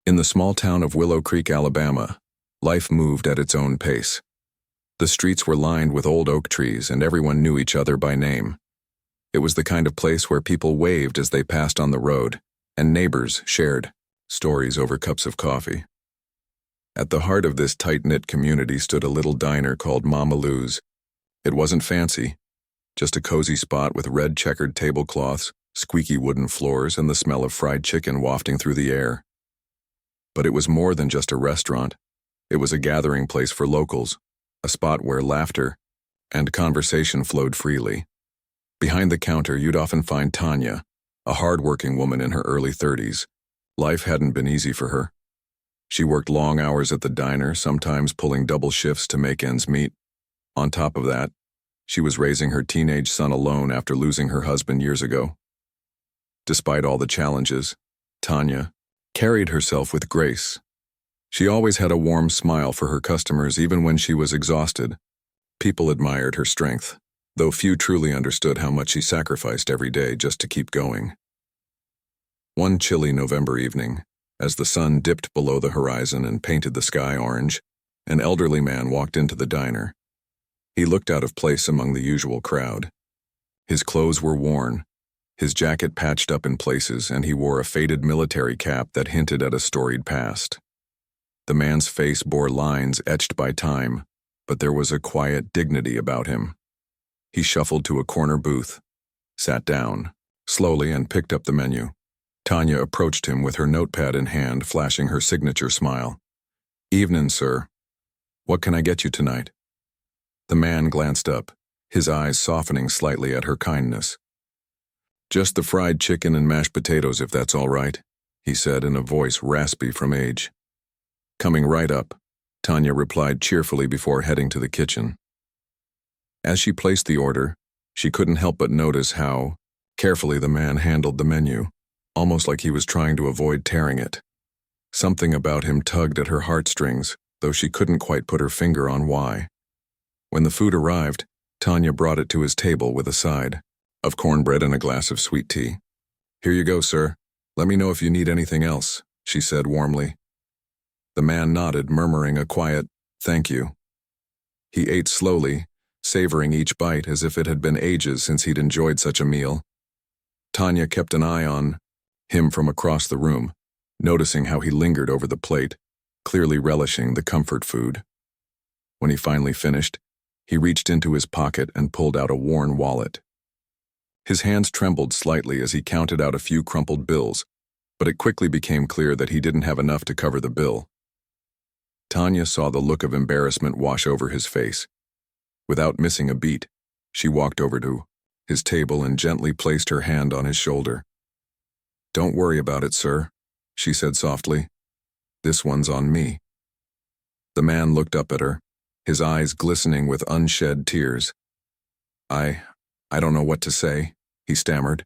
In the small town of Willow Creek, Alabama, life moved at its own pace. The streets were lined with old oak trees and everyone knew each other by name. It was the kind of place where people waved as they passed on the road, and neighbors shared stories over cups of coffee. At the heart of this tight-knit community stood a little diner called Mama Lou's. It wasn't fancy, just a cozy spot with red checkered tablecloths, squeaky wooden floors, and the smell of fried chicken wafting through the air. But it was more than just a restaurant. It was a gathering place for locals, a spot where laughter and conversation flowed freely. Behind the counter, you'd often find Tanya, a hard-working woman in her early 30s. Life hadn't been easy for her. She worked long hours at the diner, sometimes pulling double shifts to make ends meet. On top of that, she was raising her teenage son alone after losing her husband years ago. Despite all the challenges, Tanya carried herself with grace. She always had a warm smile for her customers even when she was exhausted. People admired her strength, though few truly understood how much she sacrificed every day just to keep going. One chilly November evening, as the sun dipped below the horizon and painted the sky orange, an elderly man walked into the diner. He looked out of place among the usual crowd. His clothes were worn, his jacket patched up in places, and he wore a faded military cap that hinted at a storied past. The man's face bore lines etched by time, but there was a quiet dignity about him. He shuffled to a corner booth, sat down, slowly, and picked up the menu. Tanya approached him with her notepad in hand, flashing her signature smile. "Evening, sir. What can I get you tonight?" The man glanced up, his eyes softening slightly at her kindness. "Just the fried chicken and mashed potatoes, if that's all right," he said in a voice raspy from age. "Coming right up," Tanya replied cheerfully before heading to the kitchen. As she placed the order, she couldn't help but notice how carefully the man handled the menu, almost like he was trying to avoid tearing it. Something about him tugged at her heartstrings, though she couldn't quite put her finger on why. When the food arrived, Tanya brought it to his table with a side of cornbread and a glass of sweet tea. "Here you go, sir. Let me know if you need anything else," she said warmly. The man nodded, murmuring a quiet, "Thank you." He ate slowly, savoring each bite as if it had been ages since he'd enjoyed such a meal. Tanya kept an eye on him from across the room, noticing how he lingered over the plate, clearly relishing the comfort food. When he finally finished, he reached into his pocket and pulled out a worn wallet. His hands trembled slightly as he counted out a few crumpled bills, but it quickly became clear that he didn't have enough to cover the bill. Tanya saw the look of embarrassment wash over his face. Without missing a beat, she walked over to his table and gently placed her hand on his shoulder. "Don't worry about it, sir," she said softly. "This one's on me." The man looked up at her, his eyes glistening with unshed tears. I don't know what to say," he stammered.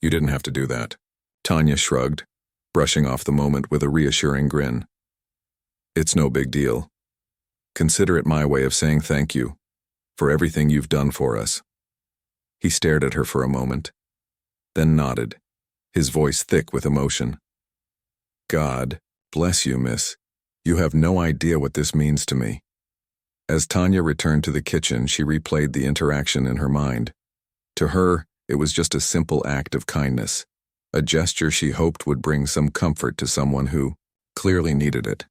"You didn't have to do that." Tanya shrugged, brushing off the moment with a reassuring grin. "It's no big deal. Consider it my way of saying thank you for everything you've done for us." He stared at her for a moment, then nodded, his voice thick with emotion. "God bless you, miss. You have no idea what this means to me." As Tanya returned to the kitchen, she replayed the interaction in her mind. To her, it was just a simple act of kindness, a gesture she hoped would bring some comfort to someone who clearly needed it.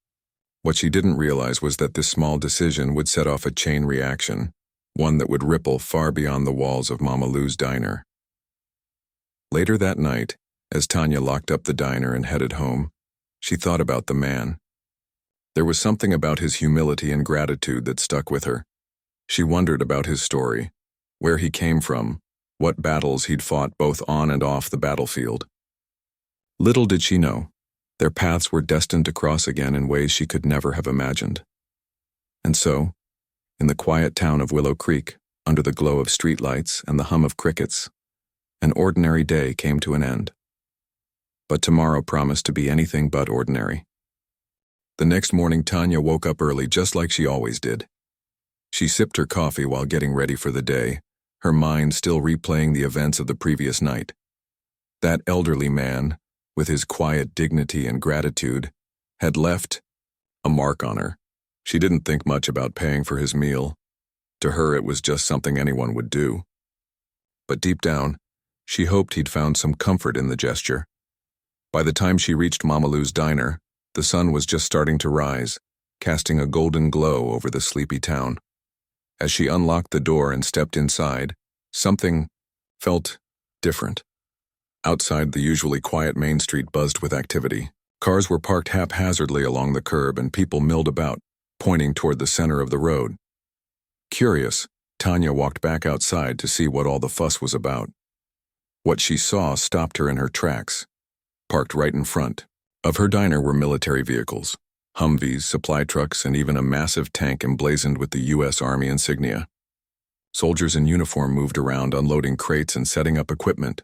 What she didn't realize was that this small decision would set off a chain reaction, one that would ripple far beyond the walls of Mama Lou's diner. Later that night, as Tanya locked up the diner and headed home, she thought about the man. There was something about his humility and gratitude that stuck with her. She wondered about his story, where he came from, what battles he'd fought both on and off the battlefield. Little did she know, their paths were destined to cross again in ways she could never have imagined. And so, in the quiet town of Willow Creek, under the glow of streetlights and the hum of crickets, an ordinary day came to an end. But tomorrow promised to be anything but ordinary. The next morning, Tanya woke up early just like she always did. She sipped her coffee while getting ready for the day, her mind still replaying the events of the previous night. That elderly man, with his quiet dignity and gratitude, had left a mark on her. She didn't think much about paying for his meal. To her, it was just something anyone would do. But deep down, she hoped he'd found some comfort in the gesture. By the time she reached Mama Lou's diner, the sun was just starting to rise, casting a golden glow over the sleepy town. As she unlocked the door and stepped inside, something felt different. Outside, the usually quiet main street buzzed with activity. Cars were parked haphazardly along the curb and people milled about, pointing toward the center of the road. Curious, Tanya walked back outside to see what all the fuss was about. What she saw stopped her in her tracks. Parked right in front of her diner were military vehicles, Humvees, supply trucks, and even a massive tank emblazoned with the U.S. Army insignia. Soldiers in uniform moved around unloading crates and setting up equipment.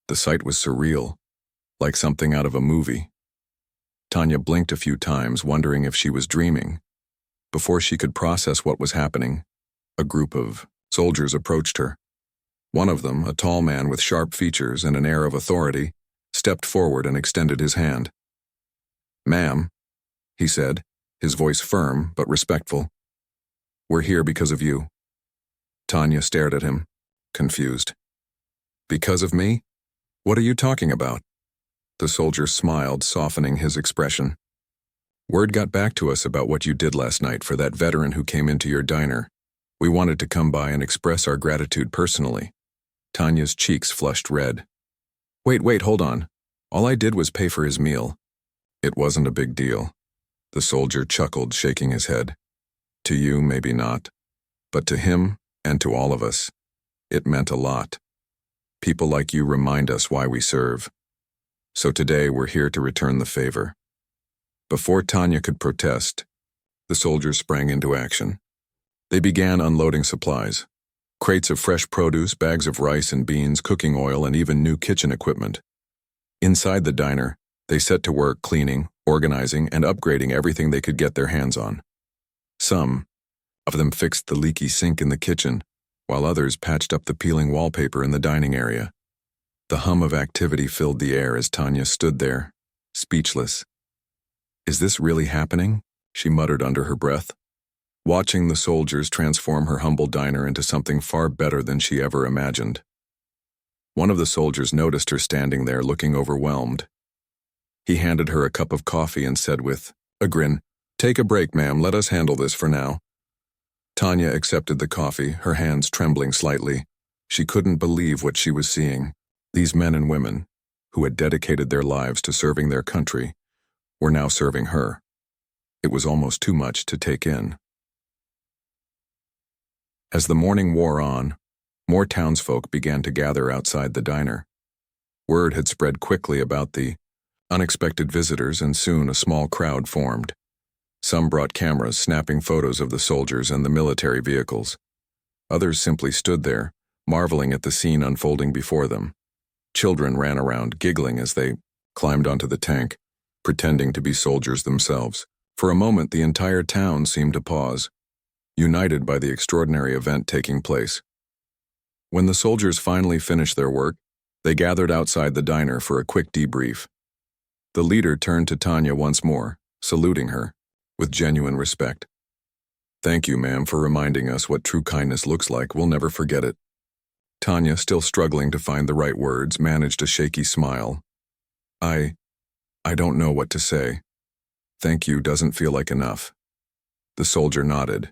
The sight was surreal, like something out of a movie. Tanya blinked a few times, wondering if she was dreaming. Before she could process what was happening, a group of soldiers approached her. One of them, a tall man with sharp features and an air of authority, stepped forward and extended his hand. "Ma'am," he said, his voice firm but respectful. "We're here because of you." Tanya stared at him, confused. "Because of me? What are you talking about?" The soldier smiled, softening his expression. "Word got back to us about what you did last night for that veteran who came into your diner. We wanted to come by and express our gratitude personally." Tanya's cheeks flushed red. Wait, hold on. All I did was pay for his meal." "It wasn't a big deal." The soldier chuckled, shaking his head. "To you, maybe not. But to him, and to all of us, it meant a lot. People like you remind us why we serve. So today we're here to return the favor." Before Tanya could protest, the soldiers sprang into action. They began unloading supplies. Crates of fresh produce, bags of rice and beans, cooking oil, and even new kitchen equipment. Inside the diner, they set to work cleaning, organizing, and upgrading everything they could get their hands on. Some of them fixed the leaky sink in the kitchen, while others patched up the peeling wallpaper in the dining area. The hum of activity filled the air as Tanya stood there, speechless. "Is this really happening?" she muttered under her breath. Watching the soldiers transform her humble diner into something far better than she ever imagined. One of the soldiers noticed her standing there looking overwhelmed. He handed her a cup of coffee and said with a grin, "Take a break, ma'am, let us handle this for now." Tanya accepted the coffee, her hands trembling slightly. She couldn't believe what she was seeing. These men and women, who had dedicated their lives to serving their country, were now serving her. It was almost too much to take in. As the morning wore on, more townsfolk began to gather outside the diner. Word had spread quickly about the unexpected visitors, and soon a small crowd formed. Some brought cameras, snapping photos of the soldiers and the military vehicles. Others simply stood there, marveling at the scene unfolding before them. Children ran around, giggling as they climbed onto the tank, pretending to be soldiers themselves. For a moment, the entire town seemed to pause, united by the extraordinary event taking place. When the soldiers finally finished their work, they gathered outside the diner for a quick debrief. The leader turned to Tanya once more, saluting her with genuine respect. "Thank you, ma'am, for reminding us what true kindness looks like. We'll never forget it." Tanya, still struggling to find the right words, managed a shaky smile. I don't know what to say. Thank you doesn't feel like enough." The soldier nodded.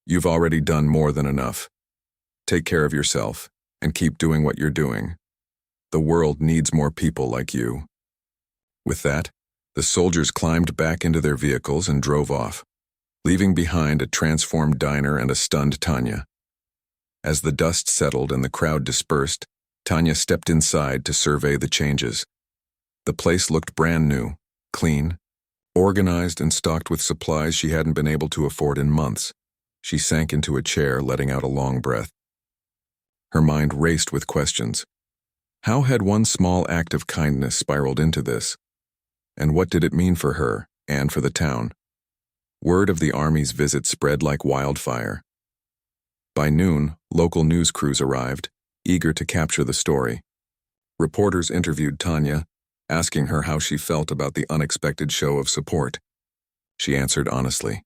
"You've already done more than enough. Take care of yourself, and keep doing what you're doing. The world needs more people like you." With that, the soldiers climbed back into their vehicles and drove off, leaving behind a transformed diner and a stunned Tanya. As the dust settled and the crowd dispersed, Tanya stepped inside to survey the changes. The place looked brand new, clean, organized, and stocked with supplies she hadn't been able to afford in months. She sank into a chair, letting out a long breath. Her mind raced with questions. How had one small act of kindness spiraled into this? And what did it mean for her and for the town? Word of the Army's visit spread like wildfire. By noon, local news crews arrived, eager to capture the story. Reporters interviewed Tanya, asking her how she felt about the unexpected show of support. She answered honestly,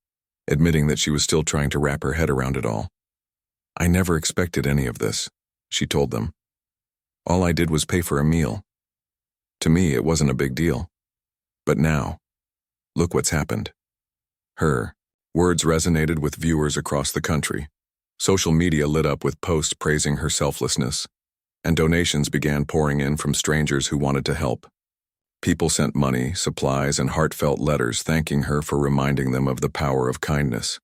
admitting that she was still trying to wrap her head around it all. "I never expected any of this," she told them. "All I did was pay for a meal. To me, it wasn't a big deal. But now, look what's happened." Her words resonated with viewers across the country. Social media lit up with posts praising her selflessness, and donations began pouring in from strangers who wanted to help. People sent money, supplies, and heartfelt letters thanking her for reminding them of the power of kindness.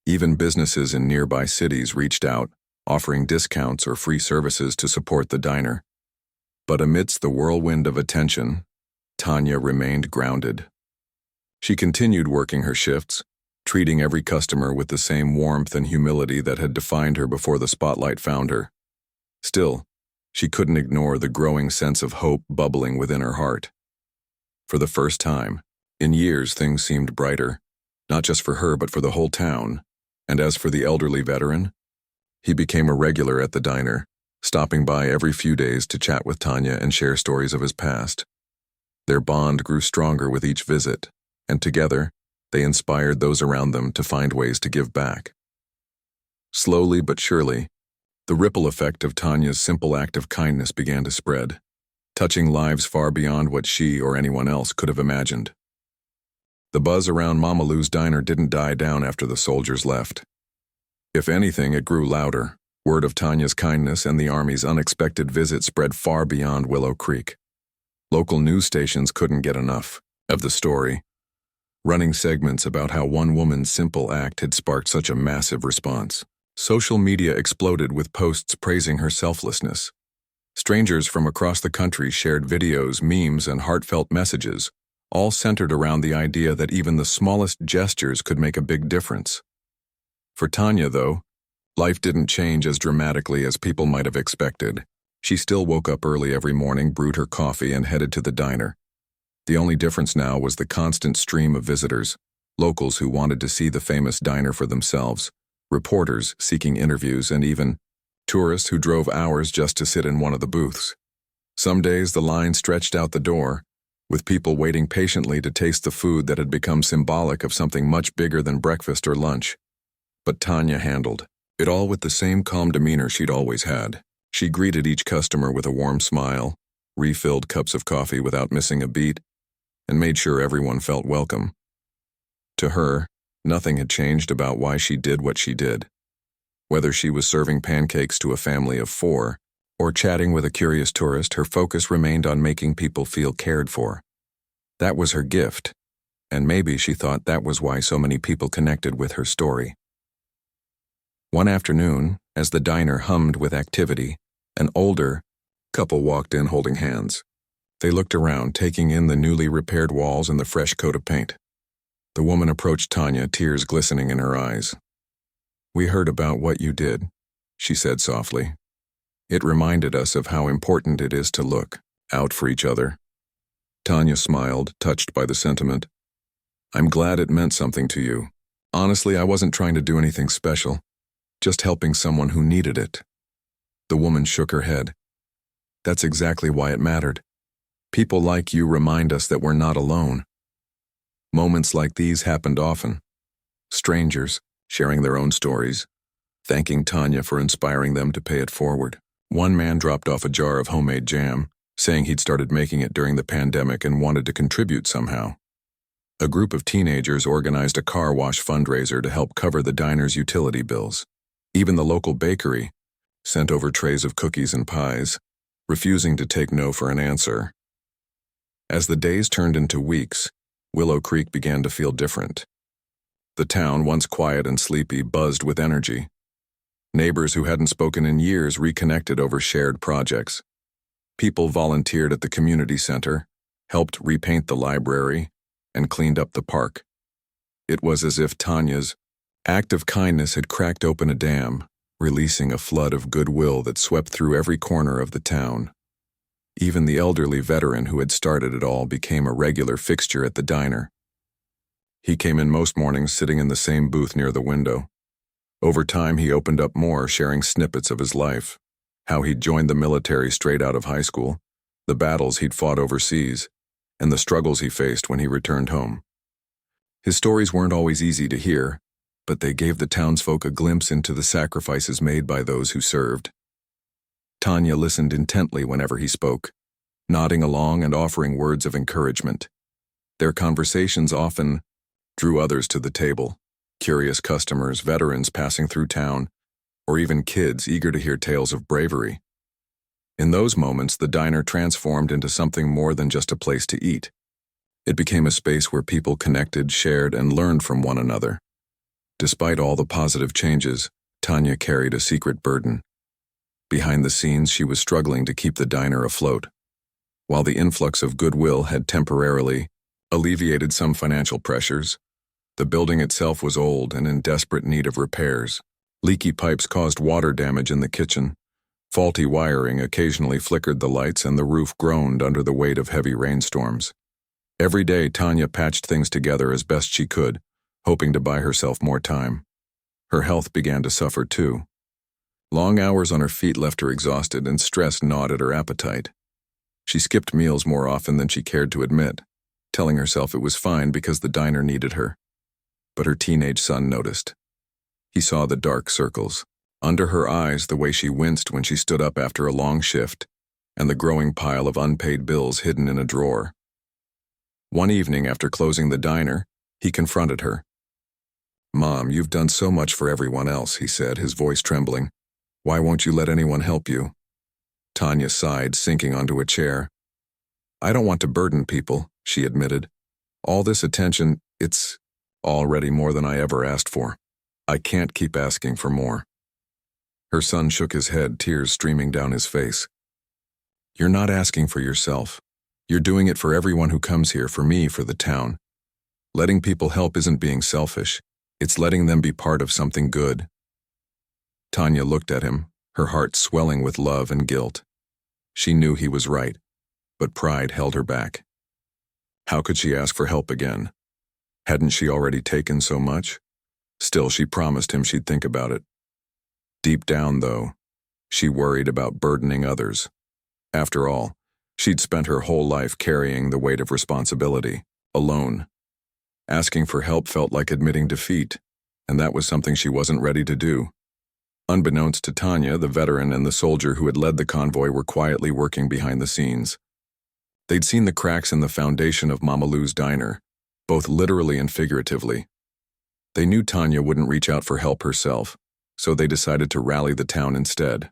Even businesses in nearby cities reached out, offering discounts or free services to support the diner. But amidst the whirlwind of attention, Tanya remained grounded. She continued working her shifts, treating every customer with the same warmth and humility that had defined her before the spotlight found her. Still, she couldn't ignore the growing sense of hope bubbling within her heart. For the first time in years, things seemed brighter, not just for her but for the whole town. And as for the elderly veteran, he became a regular at the diner, stopping by every few days to chat with Tanya and share stories of his past. Their bond grew stronger with each visit, and together, they inspired those around them to find ways to give back. Slowly but surely, the ripple effect of Tanya's simple act of kindness began to spread, touching lives far beyond what she or anyone else could have imagined. The buzz around Mama Lou's diner didn't die down after the soldiers left. If anything, it grew louder. Word of Tanya's kindness and the Army's unexpected visit spread far beyond Willow Creek. Local news stations couldn't get enough of the story, running segments about how one woman's simple act had sparked such a massive response. Social media exploded with posts praising her selflessness. Strangers from across the country shared videos, memes, and heartfelt messages, all centered around the idea that even the smallest gestures could make a big difference. For Tanya, though, life didn't change as dramatically as people might have expected. She still woke up early every morning, brewed her coffee, and headed to the diner. The only difference now was the constant stream of visitors, locals who wanted to see the famous diner for themselves, reporters seeking interviews, and even tourists who drove hours just to sit in one of the booths. Some days the line stretched out the door, with people waiting patiently to taste the food that had become symbolic of something much bigger than breakfast or lunch. But Tanya handled it all with the same calm demeanor she'd always had. She greeted each customer with a warm smile, refilled cups of coffee without missing a beat, and made sure everyone felt welcome. To her, nothing had changed about why she did what she did. Whether she was serving pancakes to a family of 4 or chatting with a curious tourist, her focus remained on making people feel cared for. That was her gift, and maybe she thought that was why so many people connected with her story. One afternoon, as the diner hummed with activity, an older couple walked in holding hands. They looked around, taking in the newly repaired walls and the fresh coat of paint. The woman approached Tanya, tears glistening in her eyes. "We heard about what you did," she said softly. "It reminded us of how important it is to look out for each other." Tanya smiled, touched by the sentiment. "I'm glad it meant something to you. Honestly, I wasn't trying to do anything special, just helping someone who needed it." The woman shook her head. "That's exactly why it mattered. People like you remind us that we're not alone." Moments like these happened often. Strangers sharing their own stories, thanking Tanya for inspiring them to pay it forward. One man dropped off a jar of homemade jam, saying he'd started making it during the pandemic and wanted to contribute somehow. A group of teenagers organized a car wash fundraiser to help cover the diner's utility bills. Even the local bakery sent over trays of cookies and pies, refusing to take no for an answer. As the days turned into weeks, Willow Creek began to feel different. The town, once quiet and sleepy, buzzed with energy. Neighbors who hadn't spoken in years reconnected over shared projects. People volunteered at the community center, helped repaint the library, and cleaned up the park. It was as if Tanya's act of kindness had cracked open a dam, releasing a flood of goodwill that swept through every corner of the town. Even the elderly veteran who had started it all became a regular fixture at the diner. He came in most mornings, sitting in the same booth near the window. Over time, he opened up more, sharing snippets of his life, how he'd joined the military straight out of high school, the battles he'd fought overseas, and the struggles he faced when he returned home. His stories weren't always easy to hear, but they gave the townsfolk a glimpse into the sacrifices made by those who served. Tanya listened intently whenever he spoke, nodding along and offering words of encouragement. Their conversations often drew others to the table, curious customers, veterans passing through town, or even kids eager to hear tales of bravery. In those moments, the diner transformed into something more than just a place to eat. It became a space where people connected, shared, and learned from one another. Despite all the positive changes, Tanya carried a secret burden. Behind the scenes, she was struggling to keep the diner afloat. While the influx of goodwill had temporarily alleviated some financial pressures, the building itself was old and in desperate need of repairs. Leaky pipes caused water damage in the kitchen. Faulty wiring occasionally flickered the lights, and the roof groaned under the weight of heavy rainstorms. Every day, Tanya patched things together as best she could, hoping to buy herself more time. Her health began to suffer too. Long hours on her feet left her exhausted, and stress gnawed at her appetite. She skipped meals more often than she cared to admit, telling herself it was fine because the diner needed her. But her teenage son noticed. He saw the dark circles under her eyes, the way she winced when she stood up after a long shift, and the growing pile of unpaid bills hidden in a drawer. One evening after closing the diner, he confronted her. "Mom, you've done so much for everyone else," he said, his voice trembling. "Why won't you let anyone help you?" Tanya sighed, sinking onto a chair. "I don't want to burden people," she admitted. "All this attention, it's already more than I ever asked for. I can't keep asking for more." Her son shook his head, tears streaming down his face. "You're not asking for yourself. You're doing it for everyone who comes here, for me, for the town. Letting people help isn't being selfish. It's letting them be part of something good." Tanya looked at him, her heart swelling with love and guilt. She knew he was right, but pride held her back. How could she ask for help again? Hadn't she already taken so much? Still, she promised him she'd think about it. Deep down, though, she worried about burdening others. After all, she'd spent her whole life carrying the weight of responsibility, alone. Asking for help felt like admitting defeat, and that was something she wasn't ready to do. Unbeknownst to Tanya, the veteran and the soldier who had led the convoy were quietly working behind the scenes. They'd seen the cracks in the foundation of Mama Lou's diner, both literally and figuratively. They knew Tanya wouldn't reach out for help herself, so they decided to rally the town instead.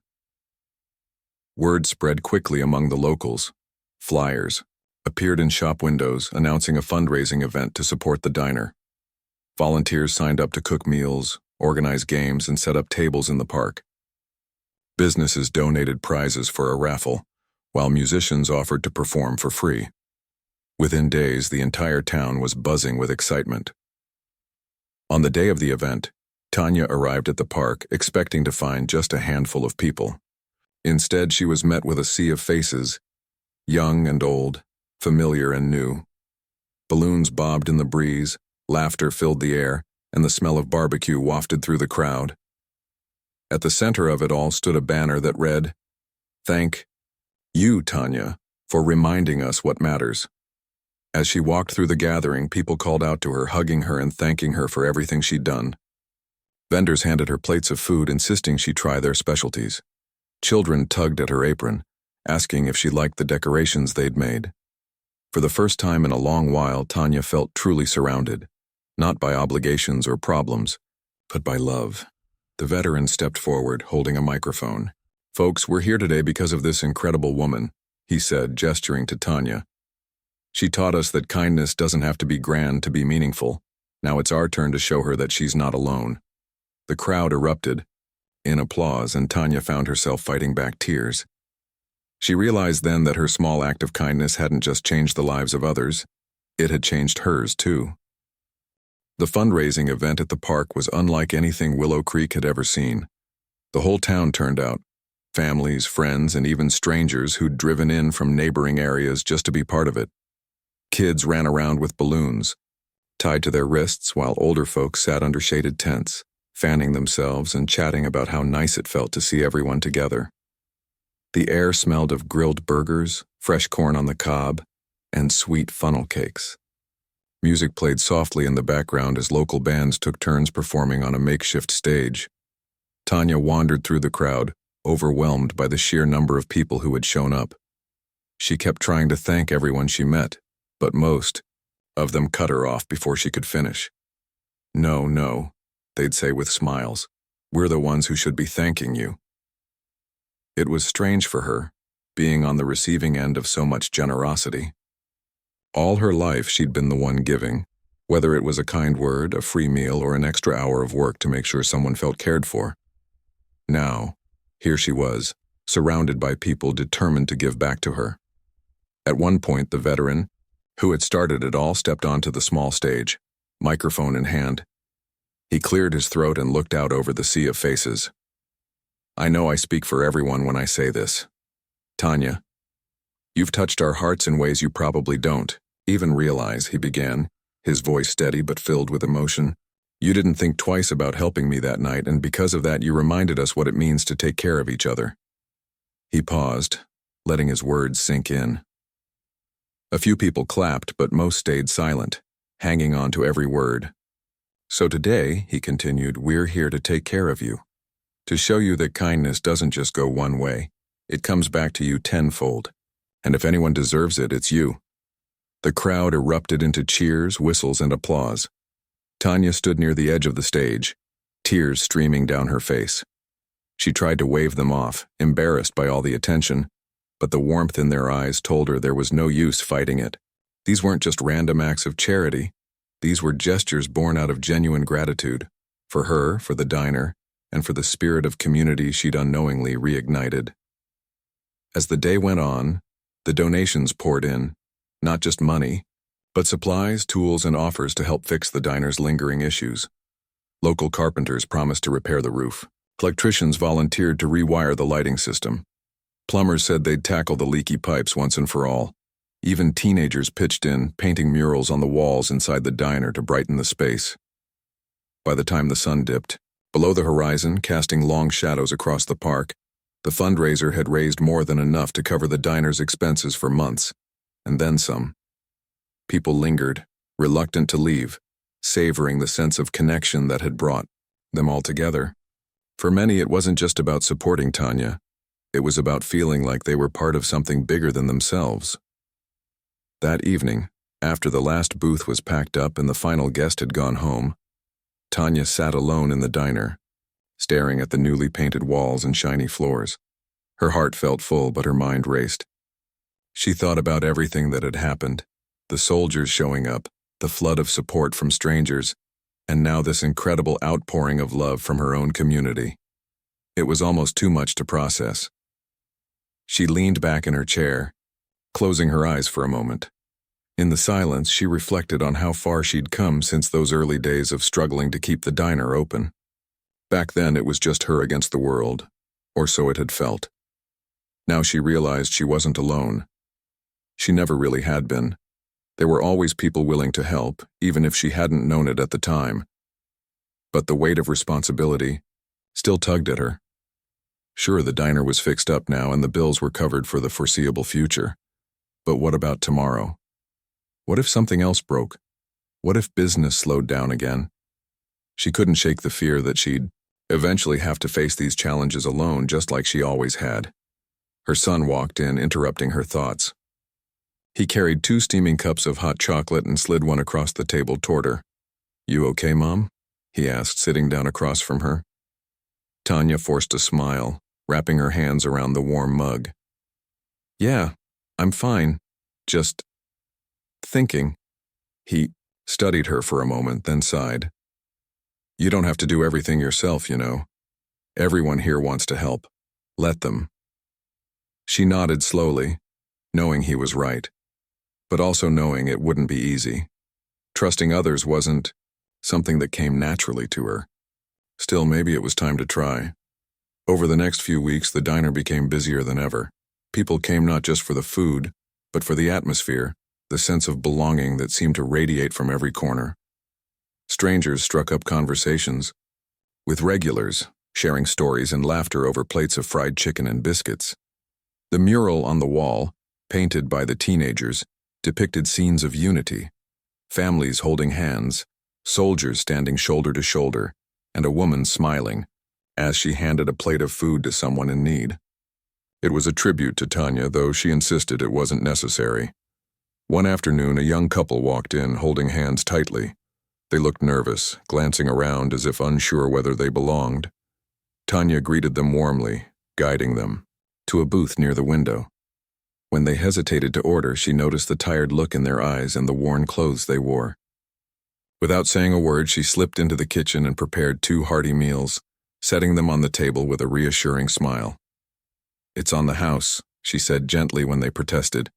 Word spread quickly among the locals. Flyers appeared in shop windows announcing a fundraising event to support the diner. Volunteers signed up to cook meals, organize games, and set up tables in the park. Businesses donated prizes for a raffle, while musicians offered to perform for free. Within days, the entire town was buzzing with excitement. On the day of the event, Tanya arrived at the park expecting to find just a handful of people. Instead, she was met with a sea of faces, young and old, familiar and new. Balloons bobbed in the breeze, laughter filled the air, and the smell of barbecue wafted through the crowd. At the center of it all stood a banner that read, "Thank you, Tanya, for reminding us what matters." As she walked through the gathering, people called out to her, hugging her and thanking her for everything she'd done. Vendors handed her plates of food, insisting she try their specialties. Children tugged at her apron, asking if she liked the decorations they'd made. For the first time in a long while, Tanya felt truly surrounded, not by obligations or problems, but by love. The veteran stepped forward, holding a microphone. "Folks, we're here today because of this incredible woman," he said, gesturing to Tanya. "She taught us that kindness doesn't have to be grand to be meaningful. Now it's our turn to show her that she's not alone." The crowd erupted in applause, and Tanya found herself fighting back tears. She realized then that her small act of kindness hadn't just changed the lives of others, it had changed hers too. The fundraising event at the park was unlike anything Willow Creek had ever seen. The whole town turned out, families, friends, and even strangers who'd driven in from neighboring areas just to be part of it. Kids ran around with balloons tied to their wrists, while older folks sat under shaded tents, fanning themselves and chatting about how nice it felt to see everyone together. The air smelled of grilled burgers, fresh corn on the cob, and sweet funnel cakes. Music played softly in the background as local bands took turns performing on a makeshift stage. Tanya wandered through the crowd, overwhelmed by the sheer number of people who had shown up. She kept trying to thank everyone she met, but most of them cut her off before she could finish. "No, no," they'd say with smiles. "We're the ones who should be thanking you." It was strange for her, being on the receiving end of so much generosity. All her life she'd been the one giving, whether it was a kind word, a free meal, or an extra hour of work to make sure someone felt cared for. Now, here she was, surrounded by people determined to give back to her. At one point, the veteran, who had started it all, stepped onto the small stage, microphone in hand. He cleared his throat and looked out over the sea of faces. "I know I speak for everyone when I say this. Tanya, you've touched our hearts in ways you probably don't even realize," he began, his voice steady but filled with emotion. "You didn't think twice about helping me that night, and because of that you reminded us what it means to take care of each other." He paused, letting his words sink in. A few people clapped, but most stayed silent, hanging on to every word. "So today," he continued, "we're here to take care of you, to show you that kindness doesn't just go one way. It comes back to you tenfold. And if anyone deserves it, it's you." The crowd erupted into cheers, whistles, and applause. Tanya stood near the edge of the stage, tears streaming down her face. She tried to wave them off, embarrassed by all the attention, but the warmth in their eyes told her there was no use fighting it. These weren't just random acts of charity. These were gestures born out of genuine gratitude, for her, for the diner, and for the spirit of community she'd unknowingly reignited. As the day went on, the donations poured in, not just money, but supplies, tools, and offers to help fix the diner's lingering issues. Local carpenters promised to repair the roof. Electricians volunteered to rewire the lighting system. Plumbers said they'd tackle the leaky pipes once and for all. Even teenagers pitched in, painting murals on the walls inside the diner to brighten the space. By the time the sun dipped, below the horizon, casting long shadows across the park, the fundraiser had raised more than enough to cover the diner's expenses for months, and then some. People lingered, reluctant to leave, savoring the sense of connection that had brought them all together. For many, it wasn't just about supporting Tanya. It was about feeling like they were part of something bigger than themselves. That evening, after the last booth was packed up and the final guest had gone home, Tanya sat alone in the diner, staring at the newly painted walls and shiny floors. Her heart felt full, but her mind raced. She thought about everything that had happened, the soldiers showing up, the flood of support from strangers, and now this incredible outpouring of love from her own community. It was almost too much to process. She leaned back in her chair, closing her eyes for a moment. In the silence, she reflected on how far she'd come since those early days of struggling to keep the diner open. Back then, it was just her against the world, or so it had felt. Now she realized she wasn't alone. She never really had been. There were always people willing to help, even if she hadn't known it at the time. But the weight of responsibility still tugged at her. Sure, the diner was fixed up now and the bills were covered for the foreseeable future. But what about tomorrow? What if something else broke? What if business slowed down again? She couldn't shake the fear that she'd eventually have to face these challenges alone, just like she always had. Her son walked in, interrupting her thoughts. He carried 2 steaming cups of hot chocolate and slid one across the table toward her. "You okay, Mom?" he asked, sitting down across from her. Tanya forced a smile, wrapping her hands around the warm mug. "Yeah, I'm fine. Just thinking." He studied her for a moment, then sighed. "You don't have to do everything yourself, you know. Everyone here wants to help. Let them." She nodded slowly, knowing he was right, but also knowing it wouldn't be easy. Trusting others wasn't something that came naturally to her. Still, maybe it was time to try. Over the next few weeks, the diner became busier than ever. People came not just for the food, but for the atmosphere, the sense of belonging that seemed to radiate from every corner. Strangers struck up conversations, with regulars sharing stories and laughter over plates of fried chicken and biscuits. The mural on the wall, painted by the teenagers, depicted scenes of unity, families holding hands, soldiers standing shoulder to shoulder, and a woman smiling as she handed a plate of food to someone in need. It was a tribute to Tanya, though she insisted it wasn't necessary. One afternoon, a young couple walked in, holding hands tightly. They looked nervous, glancing around as if unsure whether they belonged. Tanya greeted them warmly, guiding them to a booth near the window. When they hesitated to order, she noticed the tired look in their eyes and the worn clothes they wore. Without saying a word, she slipped into the kitchen and prepared 2 hearty meals, setting them on the table with a reassuring smile. "It's on the house," she said gently when they protested.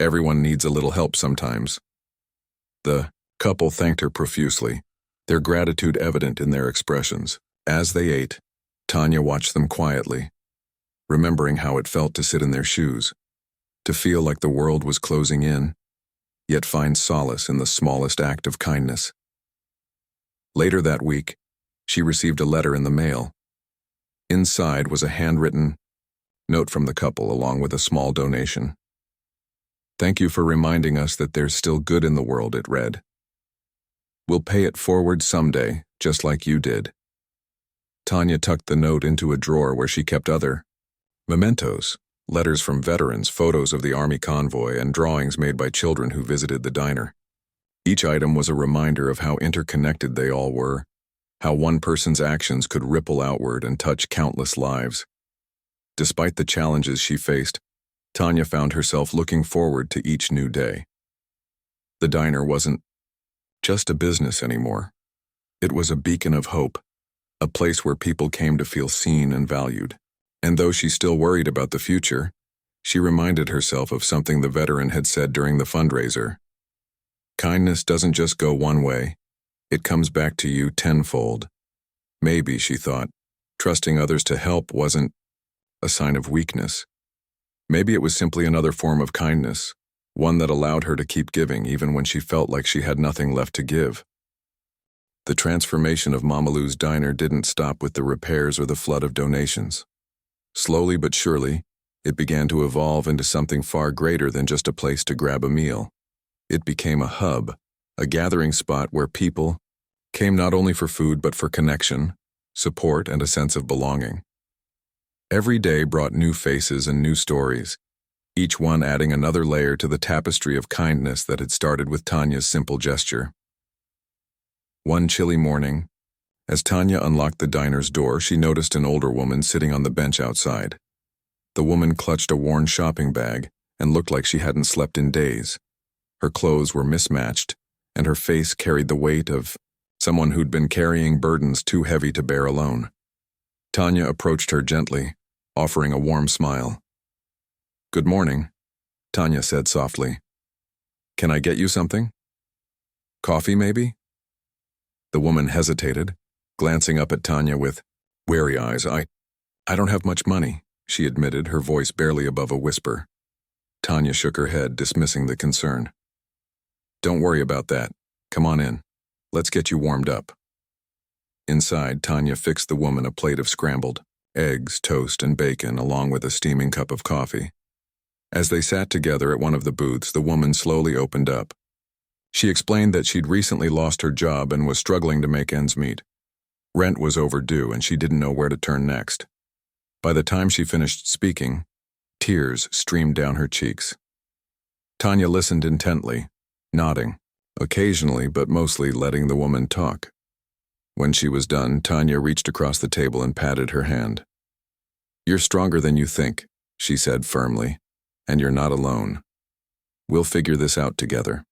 "Everyone needs a little help sometimes." The couple thanked her profusely, their gratitude evident in their expressions. As they ate, Tanya watched them quietly, remembering how it felt to sit in their shoes, to feel like the world was closing in, yet find solace in the smallest act of kindness. Later that week, she received a letter in the mail. Inside was a handwritten note from the couple along with a small donation. "Thank you for reminding us that there's still good in the world," it read. "We'll pay it forward someday, just like you did." Tanya tucked the note into a drawer where she kept other mementos, letters from veterans, photos of the Army convoy, and drawings made by children who visited the diner. Each item was a reminder of how interconnected they all were, how one person's actions could ripple outward and touch countless lives. Despite the challenges she faced, Tanya found herself looking forward to each new day. The diner wasn't just a business anymore. It was a beacon of hope, a place where people came to feel seen and valued. And though she still worried about the future, she reminded herself of something the veteran had said during the fundraiser. "Kindness doesn't just go one way. It comes back to you tenfold." Maybe, she thought, trusting others to help wasn't a sign of weakness. Maybe it was simply another form of kindness, one that allowed her to keep giving even when she felt like she had nothing left to give. The transformation of Mama Lou's diner didn't stop with the repairs or the flood of donations. Slowly but surely, it began to evolve into something far greater than just a place to grab a meal. It became a hub, a gathering spot where people came not only for food but for connection, support, and a sense of belonging. Every day brought new faces and new stories, each one adding another layer to the tapestry of kindness that had started with Tanya's simple gesture. One chilly morning, as Tanya unlocked the diner's door, she noticed an older woman sitting on the bench outside. The woman clutched a worn shopping bag and looked like she hadn't slept in days. Her clothes were mismatched, and her face carried the weight of someone who'd been carrying burdens too heavy to bear alone. Tanya approached her gently, offering a warm smile. "Good morning," Tanya said softly. "Can I get you something? Coffee, maybe?" The woman hesitated, glancing up at Tanya with wary eyes. I don't have much money," she admitted, her voice barely above a whisper. Tanya shook her head, dismissing the concern. "Don't worry about that. Come on in. Let's get you warmed up." Inside, Tanya fixed the woman a plate of scrambled eggs, toast, and bacon, along with a steaming cup of coffee. As they sat together at one of the booths, the woman slowly opened up. She explained that she'd recently lost her job and was struggling to make ends meet. Rent was overdue, and she didn't know where to turn next. By the time she finished speaking, tears streamed down her cheeks. Tanya listened intently, nodding, occasionally but mostly letting the woman talk. When she was done, Tanya reached across the table and patted her hand. "You're stronger than you think," she said firmly, "and you're not alone. We'll figure this out together."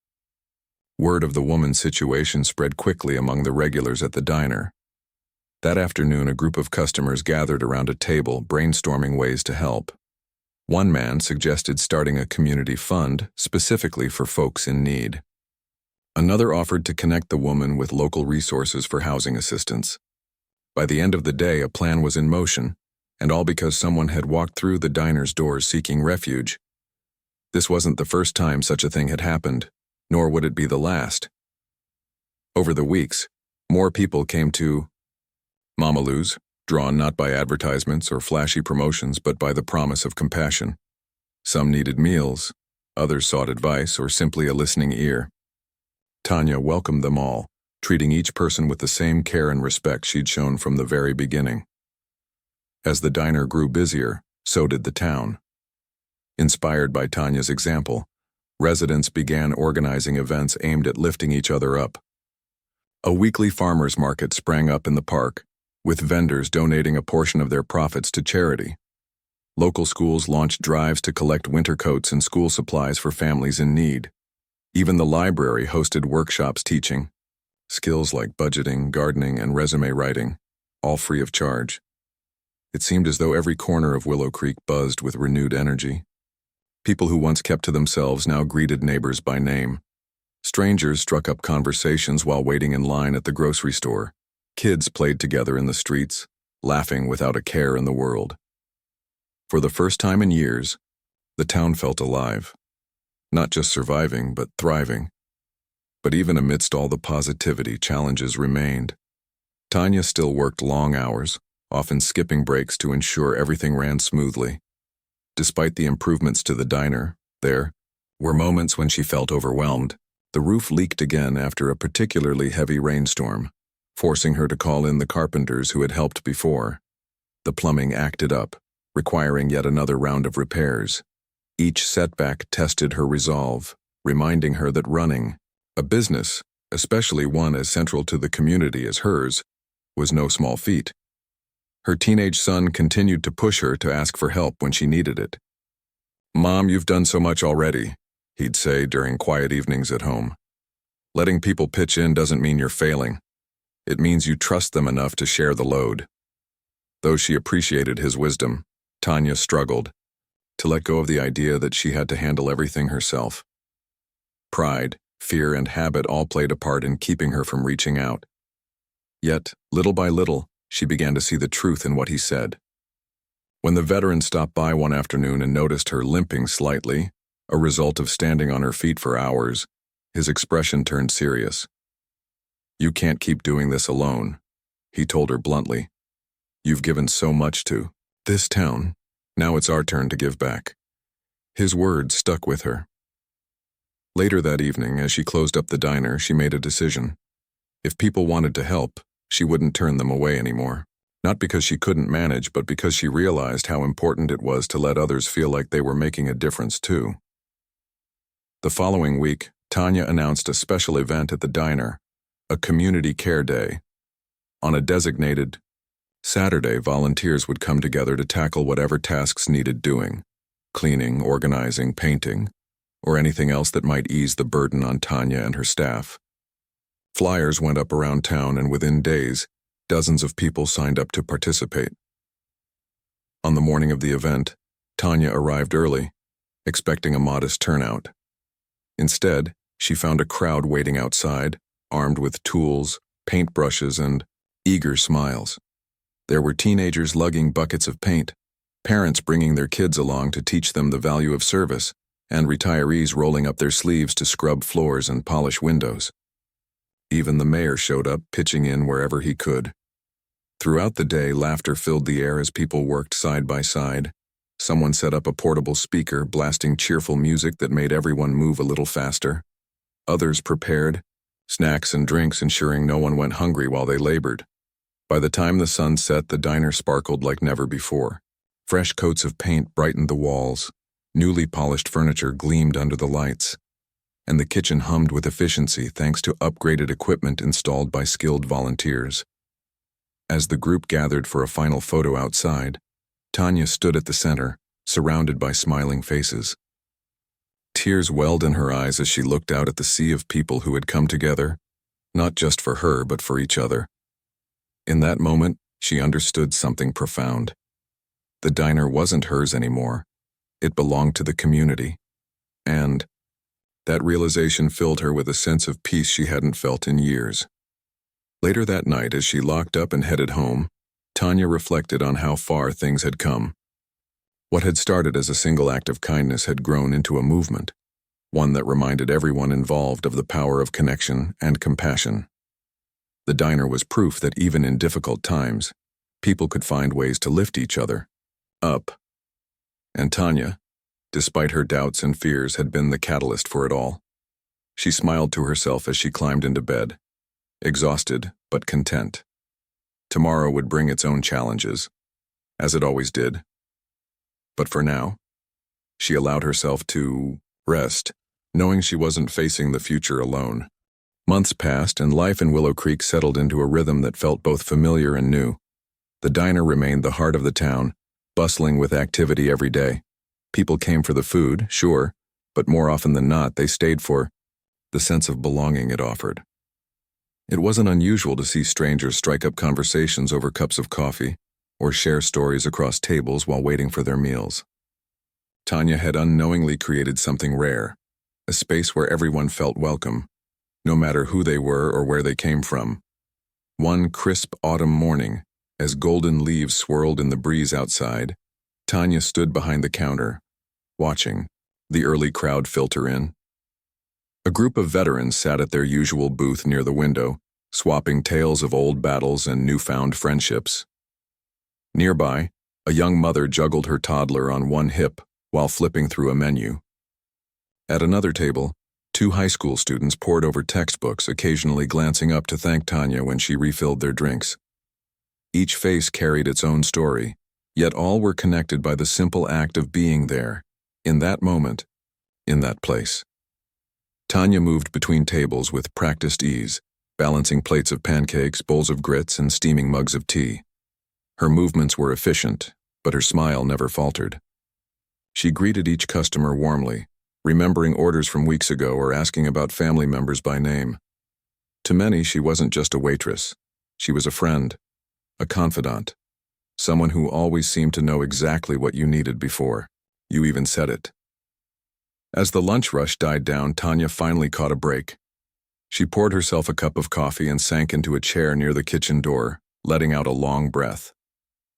Word of the woman's situation spread quickly among the regulars at the diner. That afternoon, a group of customers gathered around a table, brainstorming ways to help. One man suggested starting a community fund specifically for folks in need. Another offered to connect the woman with local resources for housing assistance. By the end of the day, a plan was in motion, and all because someone had walked through the diner's doors seeking refuge. This wasn't the first time such a thing had happened, nor would it be the last. Over the weeks, more people came to Mama Lou's, drawn not by advertisements or flashy promotions but by the promise of compassion. Some needed meals, others sought advice or simply a listening ear. Tanya welcomed them all, treating each person with the same care and respect she'd shown from the very beginning. As the diner grew busier, so did the town. Inspired by Tanya's example, residents began organizing events aimed at lifting each other up. A weekly farmers' market sprang up in the park, with vendors donating a portion of their profits to charity. Local schools launched drives to collect winter coats and school supplies for families in need. Even the library hosted workshops teaching skills like budgeting, gardening, and resume writing, all free of charge. It seemed as though every corner of Willow Creek buzzed with renewed energy. People who once kept to themselves now greeted neighbors by name. Strangers struck up conversations while waiting in line at the grocery store. Kids played together in the streets, laughing without a care in the world. For the first time in years, the town felt alive. Not just surviving, but thriving. But even amidst all the positivity, challenges remained. Tanya still worked long hours, often skipping breaks to ensure everything ran smoothly. Despite the improvements to the diner, there were moments when she felt overwhelmed. The roof leaked again after a particularly heavy rainstorm, forcing her to call in the carpenters who had helped before. The plumbing acted up, requiring yet another round of repairs. Each setback tested her resolve, reminding her that running a business, especially one as central to the community as hers, was no small feat. Her teenage son continued to push her to ask for help when she needed it. "Mom, you've done so much already," he'd say during quiet evenings at home. "Letting people pitch in doesn't mean you're failing. It means you trust them enough to share the load." Though she appreciated his wisdom, Tanya struggled to let go of the idea that she had to handle everything herself. Pride, fear, and habit all played a part in keeping her from reaching out. Yet, little by little, she began to see the truth in what he said. When the veteran stopped by one afternoon and noticed her limping slightly, a result of standing on her feet for hours, his expression turned serious. "You can't keep doing this alone," he told her bluntly. "You've given so much to this town. Now it's our turn to give back." His words stuck with her. Later that evening, as she closed up the diner, she made a decision. If people wanted to help, she wouldn't turn them away anymore. Not because she couldn't manage, but because she realized how important it was to let others feel like they were making a difference too. The following week, Tanya announced a special event at the diner, a community care day. On a designated Saturday, volunteers would come together to tackle whatever tasks needed doing: cleaning, organizing, painting, or anything else that might ease the burden on Tanya and her staff. Flyers went up around town, and within days, dozens of people signed up to participate. On the morning of the event, Tanya arrived early, expecting a modest turnout. Instead, she found a crowd waiting outside, armed with tools, paintbrushes, and eager smiles. There were teenagers lugging buckets of paint, parents bringing their kids along to teach them the value of service, and retirees rolling up their sleeves to scrub floors and polish windows. Even the mayor showed up, pitching in wherever he could. Throughout the day, laughter filled the air as people worked side by side. Someone set up a portable speaker, blasting cheerful music that made everyone move a little faster. Others prepared snacks and drinks, ensuring no one went hungry while they labored. By the time the sun set, the diner sparkled like never before. Fresh coats of paint brightened the walls. Newly polished furniture gleamed under the lights, and the kitchen hummed with efficiency thanks to upgraded equipment installed by skilled volunteers. As the group gathered for a final photo outside, Tanya stood at the center, surrounded by smiling faces. Tears welled in her eyes as she looked out at the sea of people who had come together, not just for her but for each other. In that moment, she understood something profound. The diner wasn't hers anymore. It belonged to the community. And that realization filled her with a sense of peace she hadn't felt in years. Later that night, as she locked up and headed home, Tanya reflected on how far things had come. What had started as a single act of kindness had grown into a movement, one that reminded everyone involved of the power of connection and compassion. The diner was proof that even in difficult times, People could find ways to lift each other up. And Tanya, despite her doubts and fears, had been the catalyst for it all. She smiled to herself as she climbed into bed, exhausted but content. Tomorrow would bring its own challenges, as it always did. But for now, she allowed herself to rest, knowing she wasn't facing the future alone. Months passed, and life in Willow Creek settled into a rhythm that felt both familiar and new. The diner remained the heart of the town, bustling with activity every day. People came for the food, sure, but more often than not, they stayed for the sense of belonging it offered. It wasn't unusual to see strangers strike up conversations over cups of coffee or share stories across tables while waiting for their meals. Tanya had unknowingly created something rare, a space where everyone felt welcome, no matter who they were or where they came from. One crisp autumn morning, as golden leaves swirled in the breeze outside, Tanya stood behind the counter, watching the early crowd filter in. A group of veterans sat at their usual booth near the window, swapping tales of old battles and newfound friendships. Nearby, a young mother juggled her toddler on one hip while flipping through a menu. At another table, two high school students pored over textbooks, occasionally glancing up to thank Tanya when she refilled their drinks. Each face carried its own story, yet all were connected by the simple act of being there, in that moment, in that place. Tanya moved between tables with practiced ease, balancing plates of pancakes, bowls of grits, and steaming mugs of tea. Her movements were efficient, but her smile never faltered. She greeted each customer warmly, remembering orders from weeks ago or asking about family members by name. To many, she wasn't just a waitress. She was a friend, a confidant, someone who always seemed to know exactly what you needed before you even said it. As the lunch rush died down, Tanya finally caught a break. She poured herself a cup of coffee and sank into a chair near the kitchen door, letting out a long breath.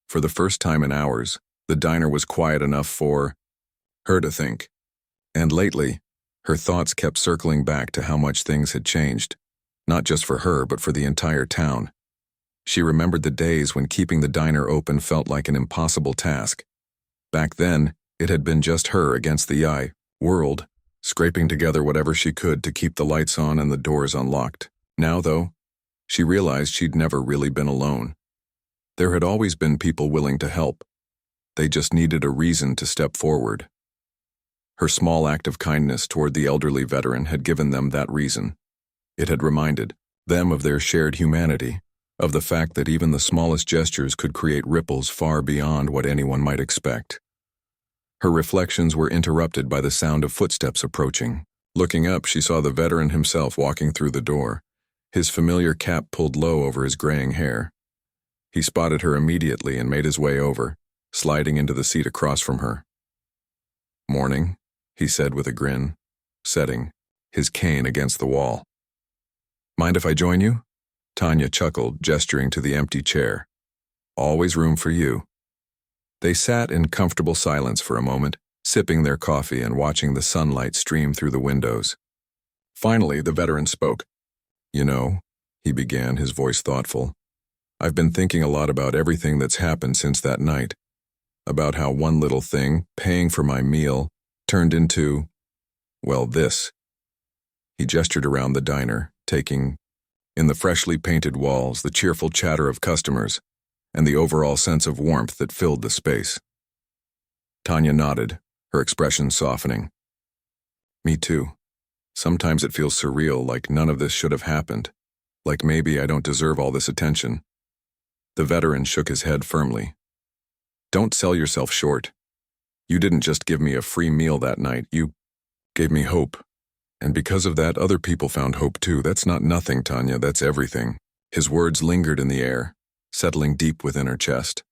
For the first time in hours, the diner was quiet enough for her to think. And lately, her thoughts kept circling back to how much things had changed, not just for her but for the entire town. She remembered the days when keeping the diner open felt like an impossible task. Back then, it had been just her against the world, scraping together whatever she could to keep the lights on and the doors unlocked. Now, though, she realized she'd never really been alone. There had always been people willing to help. They just needed a reason to step forward. Her small act of kindness toward the elderly veteran had given them that reason. It had reminded them of their shared humanity, of the fact that even the smallest gestures could create ripples far beyond what anyone might expect. Her reflections were interrupted by the sound of footsteps approaching. Looking up, she saw the veteran himself walking through the door, his familiar cap pulled low over his graying hair. He spotted her immediately and made his way over, sliding into the seat across from her. "Morning," he said with a grin, setting his cane against the wall. "Mind if I join you?" Tanya chuckled, gesturing to the empty chair. "Always room for you." They sat in comfortable silence for a moment, sipping their coffee and watching the sunlight stream through the windows. Finally, the veteran spoke. "You know," he began, his voice thoughtful, "I've been thinking a lot about everything that's happened since that night. About how one little thing, paying for my meal, turned into, well, this." He gestured around the diner, taking in the freshly painted walls, the cheerful chatter of customers, and the overall sense of warmth that filled the space. Tanya nodded, her expression softening. "Me too. Sometimes it feels surreal, like none of this should have happened, like maybe I don't deserve all this attention." The veteran shook his head firmly. "Don't sell yourself short. You didn't just give me a free meal that night, you gave me hope. And because of that, other people found hope too. That's not nothing, Tanya, that's everything." His words lingered in the air, settling deep within her chest.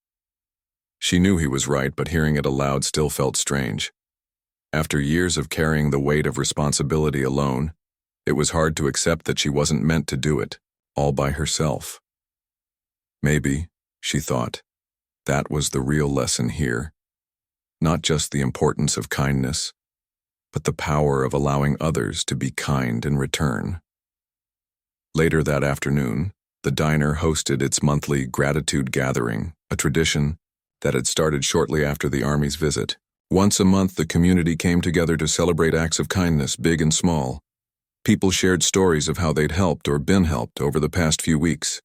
She knew he was right, but hearing it aloud still felt strange. After years of carrying the weight of responsibility alone, it was hard to accept that she wasn't meant to do it, all by herself. Maybe, she thought, that was the real lesson here. Not just the importance of kindness, but the power of allowing others to be kind in return. Later that afternoon, The diner hosted its monthly gratitude gathering, a tradition that had started shortly after the Army's visit. Once a month, the community came together to celebrate acts of kindness, big and small. People shared stories of how they'd helped or been helped over the past few weeks.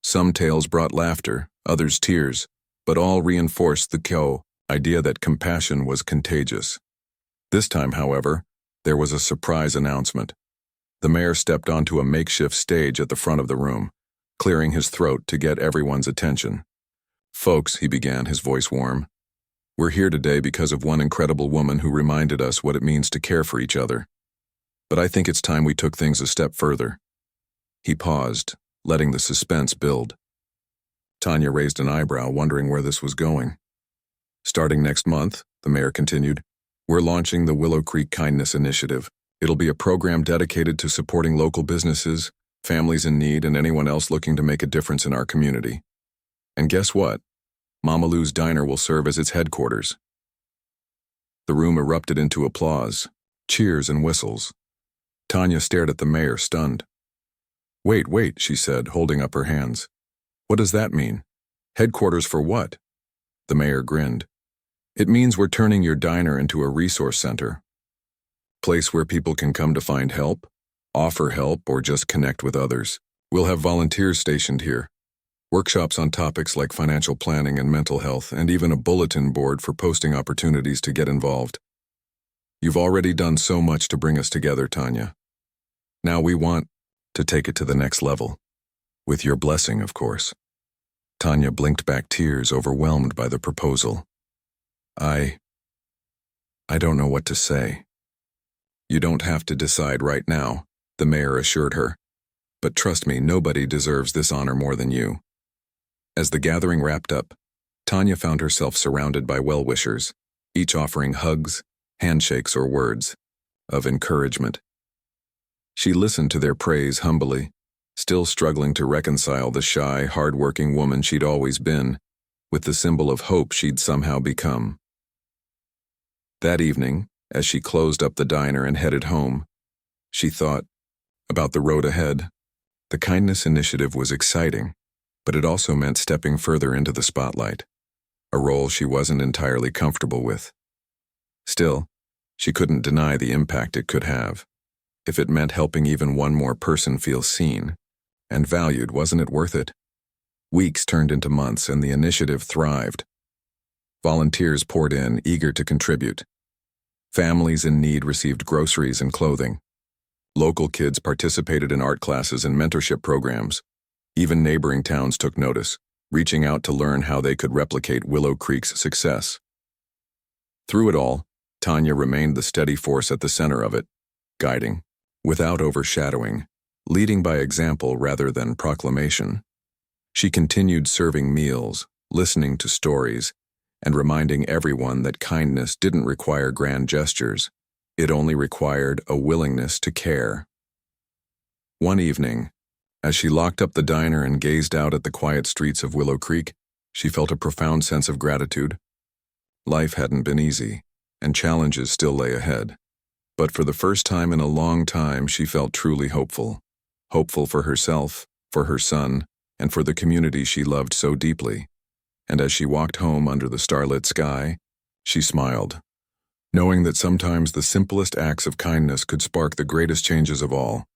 Some tales brought laughter, others tears, but all reinforced the idea that compassion was contagious. This time, however, there was a surprise announcement. The mayor stepped onto a makeshift stage at the front of the room, clearing his throat to get everyone's attention. "Folks," he began, his voice warm, "we're here today because of one incredible woman who reminded us what it means to care for each other. But I think it's time we took things a step further." He paused, letting the suspense build. Tanya raised an eyebrow, wondering where this was going. "Starting next month," the mayor continued, "we're launching the Willow Creek Kindness Initiative. It'll be a program dedicated to supporting local businesses, families in need, and anyone else looking to make a difference in our community. And guess what? Mama Lou's Diner will serve as its headquarters." The room erupted into applause, cheers, and whistles. Tanya stared at the mayor, stunned. Wait, she said, holding up her hands. "What does that mean? Headquarters for what?" The mayor grinned. "It means we're turning your diner into a resource center. Place where people can come to find help, offer help, or just connect with others. We'll have volunteers stationed here, workshops on topics like financial planning and mental health, and even a bulletin board for posting opportunities to get involved. You've already done so much to bring us together, Tanya. Now we want to take it to the next level. With your blessing, of course." Tanya blinked back tears, overwhelmed by the proposal. I don't know what to say." "You don't have to decide right now," the mayor assured her. "But trust me, nobody deserves this honor more than you." As the gathering wrapped up, Tanya found herself surrounded by well-wishers, each offering hugs, handshakes, or words of encouragement. She listened to their praise humbly, still struggling to reconcile the shy, hard-working woman she'd always been with the symbol of hope she'd somehow become. That evening, as she closed up the diner and headed home, she thought about the road ahead. The Kindness Initiative was exciting, but it also meant stepping further into the spotlight, a role she wasn't entirely comfortable with. Still, she couldn't deny the impact it could have. If it meant helping even one more person feel seen and valued, wasn't it worth it? Weeks turned into months, and the initiative thrived. Volunteers poured in, eager to contribute. Families in need received groceries and clothing. Local kids participated in art classes and mentorship programs. Even neighboring towns took notice, reaching out to learn how they could replicate Willow Creek's success. Through it all, Tanya remained the steady force at the center of it, guiding, without overshadowing, leading by example rather than proclamation. She continued serving meals, listening to stories, and reminding everyone that kindness didn't require grand gestures. It only required a willingness to care. One evening, as she locked up the diner and gazed out at the quiet streets of Willow Creek, she felt a profound sense of gratitude. Life hadn't been easy, and challenges still lay ahead. But for the first time in a long time, she felt truly hopeful. Hopeful for herself, for her son, and for the community she loved so deeply. And as she walked home under the starlit sky, she smiled, knowing that sometimes the simplest acts of kindness could spark the greatest changes of all.